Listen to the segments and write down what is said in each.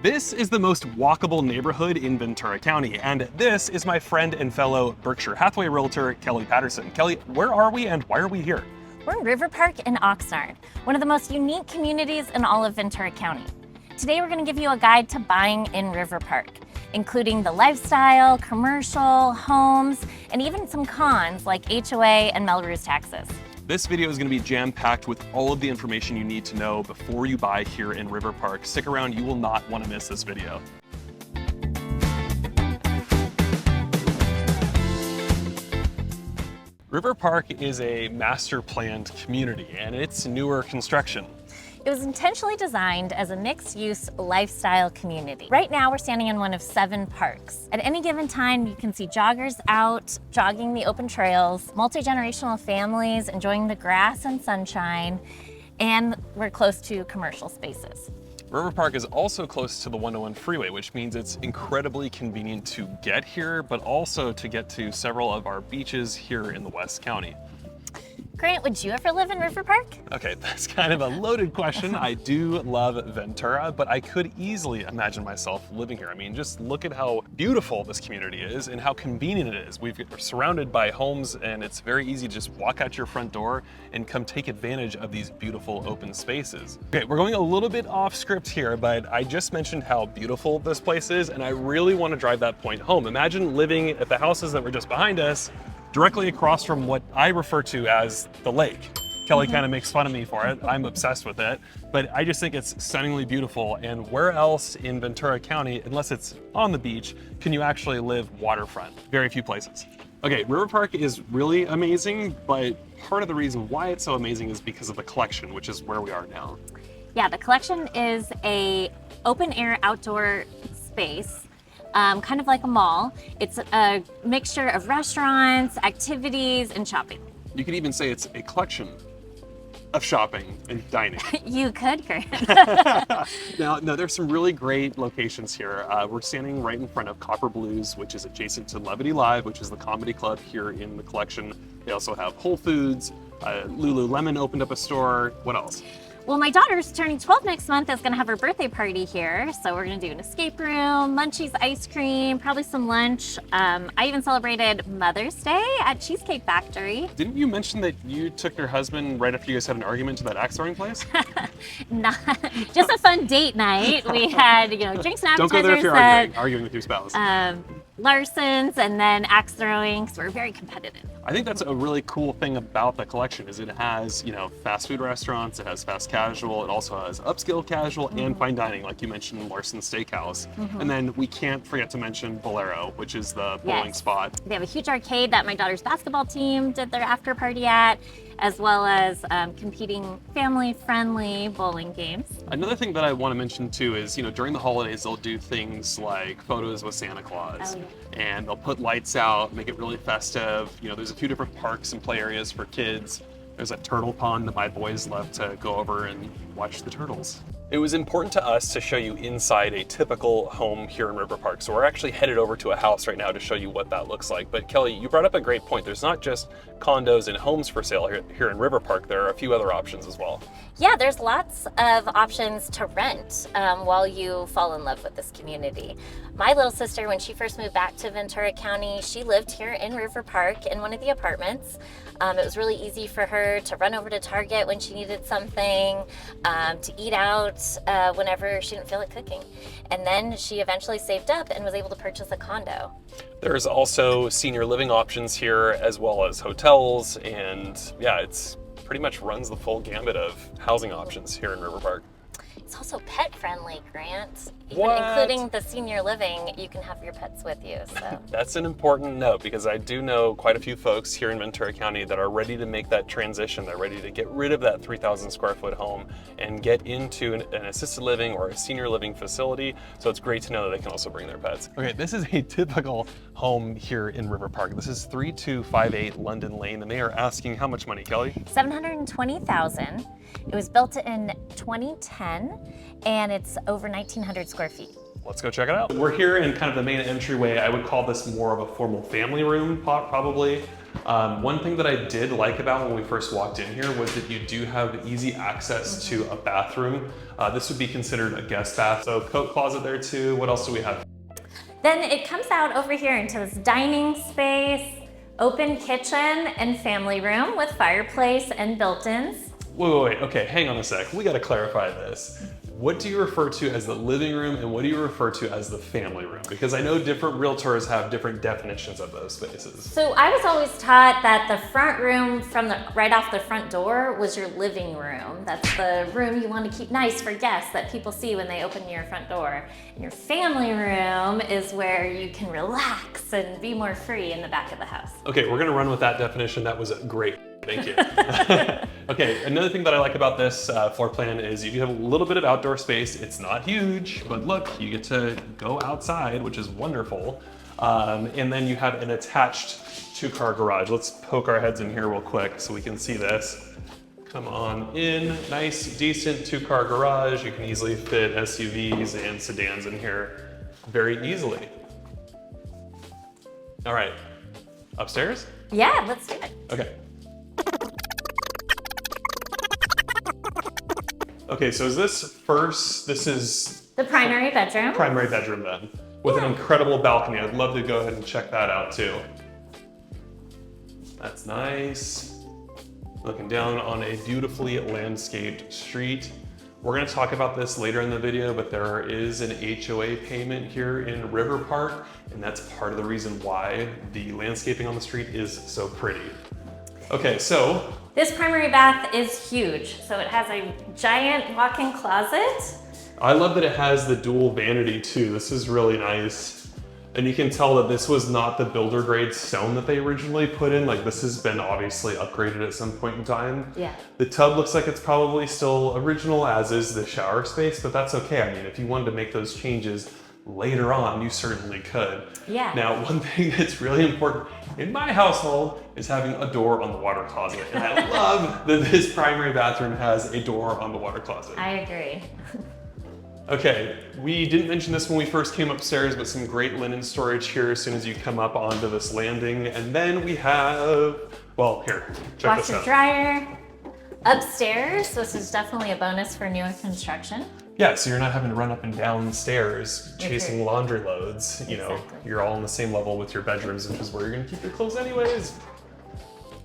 This is the most walkable neighborhood in Ventura County, and this is my friend and fellow Berkshire Hathaway realtor, Kelly Patterson. Kelly, where are we and why are we here? We're in RiverPark in Oxnard, one of the most unique communities in all of Ventura County. Today we're going to give you a guide to buying in RiverPark, including the lifestyle, commercial, homes, and even some cons like HOA and Mello-Roos taxes. This video is going to be jam-packed with all of the information you need to know before you buy here in RiverPark. Stick around, you will not want to miss this video. RiverPark is a master planned community and it's newer construction. It was intentionally designed as a mixed-use lifestyle community. Right now, we're standing in one of 7 parks. At any given time, you can see joggers out, jogging the open trails, multi-generational families enjoying the grass and sunshine, and we're close to commercial spaces. RiverPark is also close to the 101 freeway, which means it's incredibly convenient to get here, but also to get to several of our beaches here in the West County. Grant, would you ever live in RiverPark? Okay, that's kind of a loaded question. I do love Ventura, but I could easily imagine myself living here. I mean, just look at how beautiful this community is and how convenient it is. We're surrounded by homes and it's very easy to just walk out your front door and come take advantage of these beautiful open spaces. Okay, we're going a little bit off script here, but I just mentioned how beautiful this place is and I really want to drive that point home. Imagine living at the houses that were just behind us, directly across from what I refer to as the lake. Kelly kind of makes fun of me for it. I'm obsessed with it, but I just think it's stunningly beautiful. And where else in Ventura County, unless it's on the beach, can you actually live waterfront? Very few places. Okay, RiverPark is really amazing, but part of the reason why it's so amazing is because of the collection, which is where we are now. Yeah, the collection is a open air outdoor space. Kind of like a mall. It's a mixture of restaurants, activities, and shopping. You could even say it's a collection of shopping and dining. You could, Grant. Now, there's some really great locations here. We're standing right in front of Copper Blues, which is adjacent to Levity Live, which is the comedy club here in the collection. They also have Whole Foods, Lululemon opened up a store. What else? Well, my daughter's turning 12 next month, is gonna have her birthday party here. So we're gonna do an escape room, munchies, ice cream, probably some lunch. I even celebrated Mother's Day at Cheesecake Factory. Didn't you mention that you took your husband right after you guys had an argument to that axe throwing place? Not, just a fun date night. We had, drinks and appetizers. Don't go there if you're arguing with your spouse. Larson's and then axe throwing, so we're very competitive. I think that's a really cool thing about the collection is it has, fast food restaurants, it has fast casual, it also has upscale casual and fine dining, like you mentioned, Larson's Steakhouse. And then we can't forget to mention Bolero, which is the bowling spot. They have a huge arcade that my daughter's basketball team did their after party at, as well as competing family-friendly bowling games. Another thing that I want to mention too is, during the holidays, they'll do things like photos with Santa Claus. And they'll put lights out, make it really festive. There's a few different parks and play areas for kids. There's a turtle pond that my boys love to go over and watch the turtles. It was important to us to show you inside a typical home here in RiverPark. So we're actually headed over to a house right now to show you what that looks like. But Kelly, you brought up a great point. There's not just condos and homes for sale here in RiverPark. There are a few other options as well. Yeah, there's lots of options to rent while you fall in love with this community. My little sister, when she first moved back to Ventura County, she lived here in RiverPark in one of the apartments. It was really easy for her to run over to Target when she needed something, to eat out whenever she didn't feel like cooking. And then she eventually saved up and was able to purchase a condo. There's also senior living options here as well as hotels, and yeah, it's pretty much runs the full gambit of housing options here in RiverPark. It's also pet friendly, Grant. Even including the senior living, you can have your pets with you. So that's an important note because I do know quite a few folks here in Ventura County that are ready to make that transition. They're ready to get rid of that 3,000 square foot home and get into an assisted living or a senior living facility. So it's great to know that they can also bring their pets. Okay, this is a typical home here in RiverPark. This is 3258 London Lane, and they are asking how much money, Kelly? $720,000. It was built in 2010, and it's over 1,900 square feet. Let's go check it out. We're here in kind of the main entryway. I would call this more of a formal family room, probably. One thing that I did like about when we first walked in here was that you do have easy access to a bathroom. This would be considered a guest bath. So coat closet there too. What else do we have? Then it comes out over here into this dining space, open kitchen and family room with fireplace and built-ins. Wait, okay, hang on a sec. We gotta clarify this. What do you refer to as the living room and what do you refer to as the family room? Because I know different realtors have different definitions of those spaces. So I was always taught that the front room from right off the front door was your living room. That's the room you want to keep nice for guests that people see when they open your front door. And your family room is where you can relax and be more free in the back of the house. Okay, we're gonna run with that definition. That was great. Thank you. Okay, another thing that I like about this floor plan is you do have a little bit of outdoor space. It's not huge, but look, you get to go outside, which is wonderful. And then you have an attached 2-car garage. Let's poke our heads in here real quick so we can see this. Come on in, nice, decent 2-car garage. You can easily fit SUVs and sedans in here very easily. All right, upstairs? Yeah, let's do it. Okay. Okay, so this is The primary bedroom. primary bedroom then, with an incredible balcony. I'd love to go ahead and check that out too. That's nice. Looking down on a beautifully landscaped street. We're gonna talk about this later in the video, but there is an HOA payment here in RiverPark, and that's part of the reason why the landscaping on the street is so pretty. Okay, so This primary bath is huge. So it has a giant walk-in closet. I love that it has the dual vanity too. This is really nice. And you can tell that this was not the builder grade stone that they originally put in. Like this has been obviously upgraded at some point in time. Yeah. The tub looks like it's probably still original, as is the shower space, but that's okay. I mean, if you wanted to make those changes later on, you certainly could. Yeah. Now, one thing that's really important in my household is having a door on the water closet. And I love that this primary bathroom has a door on the water closet. I agree. Okay, we didn't mention this when we first came upstairs, but some great linen storage here as soon as you come up onto this landing. And then we have, well, here, check this Washer out. dryer. Upstairs, this is definitely a bonus for newer construction. Yeah, so you're not having to run up and down stairs chasing your- laundry loads. You know, Exactly. you're all on the same level with your bedrooms, which is where you're gonna keep your clothes anyways.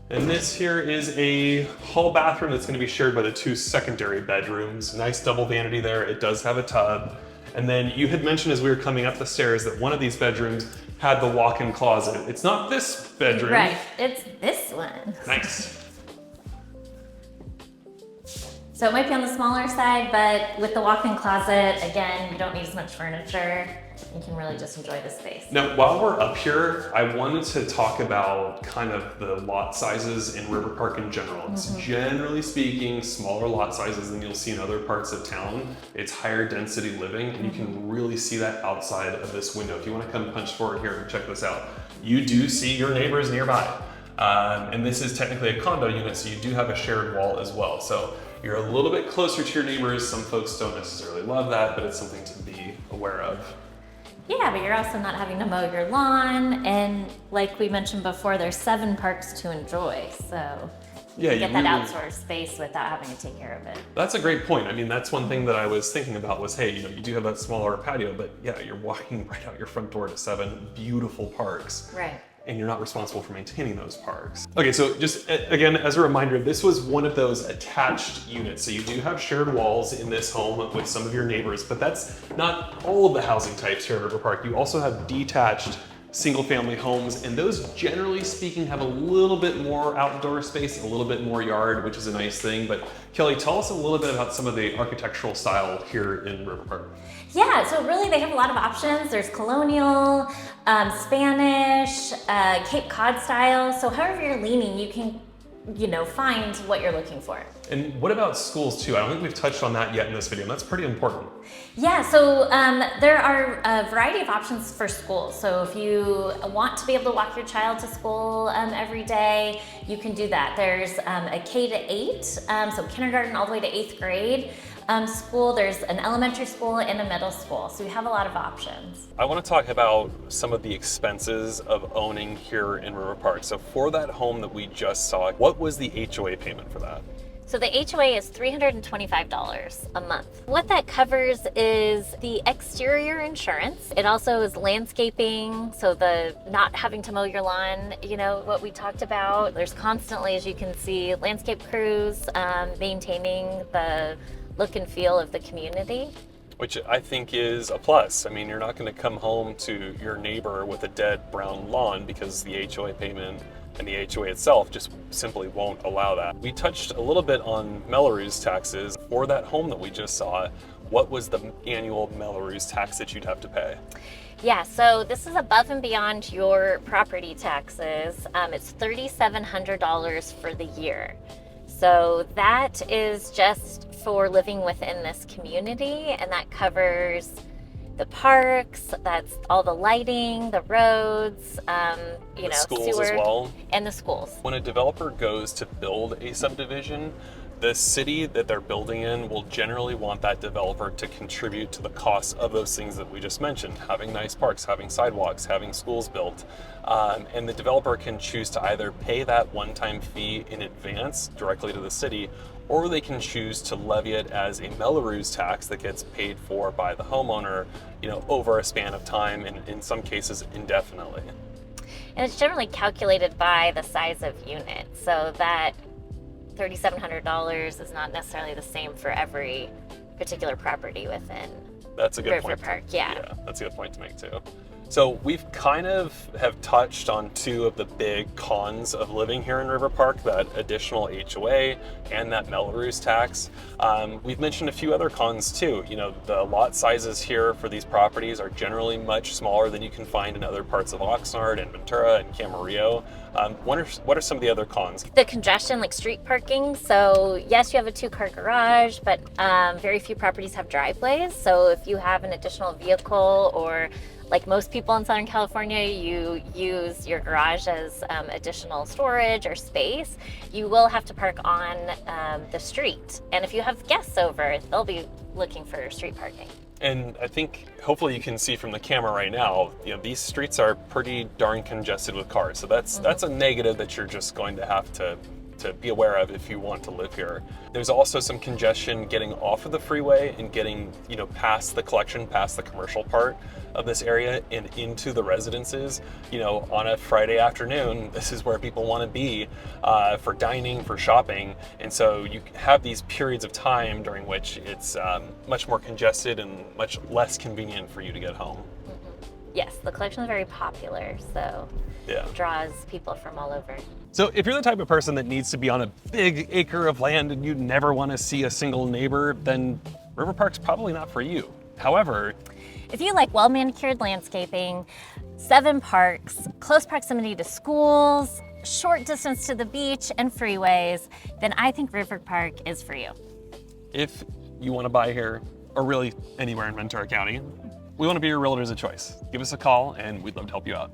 And this here is a hall bathroom that's gonna be shared by the 2 secondary bedrooms. Nice double vanity there. It does have a tub. And then you had mentioned as we were coming up the stairs that one of these bedrooms had the walk-in closet. It's not this bedroom. Right, it's this one. Nice. So it might be on the smaller side, but with the walk-in closet, again, you don't need as much furniture. You can really just enjoy the space. Now, while we're up here, I wanted to talk about kind of the lot sizes in RiverPark in general. It's generally speaking, smaller lot sizes than you'll see in other parts of town. It's higher density living, and you can really see that outside of this window. If you want to come punch forward here and check this out, you do see your neighbors nearby. And this is technically a condo unit, so you do have a shared wall as well. So you're a little bit closer to your neighbors. Some folks don't necessarily love that, but it's something to be aware of. Yeah, but you're also not having to mow your lawn. And like we mentioned before, there's 7 parks to enjoy. So you Yeah, can get you that really- outdoor space without having to take care of it. That's a great point. I mean, that's one thing that I was thinking about was, hey, you know, you do have that smaller patio, but yeah, you're walking right out your front door to 7 beautiful parks. Right. And you're not responsible for maintaining those parks. Okay, so just again, as a reminder, this was one of those attached units. So you do have shared walls in this home with some of your neighbors, but that's not all of the housing types here at RiverPark. You also have detached single family homes, and those generally speaking have a little bit more outdoor space, a little bit more yard, which is a nice thing. But Kelly, tell us a little bit about some of the architectural style here in RiverPark. Yeah, so really they have a lot of options. There's colonial, Spanish, Cape Cod style. So however you're leaning, you can, you know, find what you're looking for. And what about schools too? I don't think we've touched on that yet in this video, and that's pretty important. Yeah, so there are a variety of options for schools. So if you want to be able to walk your child to school every day, you can do that. There's a K to 8, so kindergarten all the way to 8th grade. School, there's an elementary school and a middle school, so we have a lot of options. I want to talk about some of the expenses of owning here in RiverPark. So for that home that we just saw, what was the HOA payment for that? So the HOA is $325 a month. What that covers is the exterior insurance. It also is landscaping, so the not having to mow your lawn, you know, what we talked about. There's constantly, as you can see, landscape crews maintaining the look and feel of the community. Which I think is a plus. I mean, you're not going to come home to your neighbor with a dead brown lawn because the HOA payment and the HOA itself just simply won't allow that. We touched a little bit on Mello-Roos taxes. For that home that we just saw, what was the annual Mello-Roos tax that you'd have to pay? Yeah, so this is above and beyond your property taxes. It's $3,700 for the year. So that is just for living within this community, and that covers the parks, that's all the lighting, the roads, you know, schools sewer, as well. and the schools. When a developer goes to build a subdivision, the city that they're building in will generally want that developer to contribute to the costs of those things that we just mentioned, having nice parks, having sidewalks, having schools built. And the developer can choose to either pay that one-time fee in advance directly to the city, or they can choose to levy it as a Mello-Roos tax that gets paid for by the homeowner, you know, over a span of time, and in some cases indefinitely. And it's generally calculated by the size of unit, so that $3,700 is not necessarily the same for every particular property within That's a good point. RiverPark. Yeah, that's a good point to make too. So we've kind of have touched on two of the big cons of living here in RiverPark, that additional HOA and that Mello-Roos tax. We've mentioned a few other cons too. You know, the lot sizes here for these properties are generally much smaller than you can find in other parts of Oxnard and Ventura and Camarillo. What are some of the other cons? the congestion, like street parking. So yes, you have a 2-car garage, but very few properties have driveways. So if you have an additional vehicle, or like most people in Southern California, you use your garage as additional storage or space, you will have to park on the street. And if you have guests over, they'll be looking for street parking. And I think hopefully you can see from the camera right now, you know, these streets are pretty darn congested with cars. So that's a negative that you're just going to have to be aware of if you want to live here. There's also some congestion getting off of the freeway and getting, you know, past the collection, past the commercial part of this area and into the residences. You know, on a Friday afternoon, this is where people want to be for dining, for shopping. And so you have these periods of time during which it's much more congested and much less convenient for you to get home. Yes, the collection is very popular, so Yeah. it draws people from all over. So if you're the type of person that needs to be on a big acre of land and you never want to see a single neighbor, then RiverPark's probably not for you. However, if you like well-manicured landscaping, 7 parks, close proximity to schools, short distance to the beach and freeways, then I think RiverPark is for you. if you want to buy here, or really anywhere in Ventura County, we want to be your realtors of choice. Give us a call and we'd love to help you out.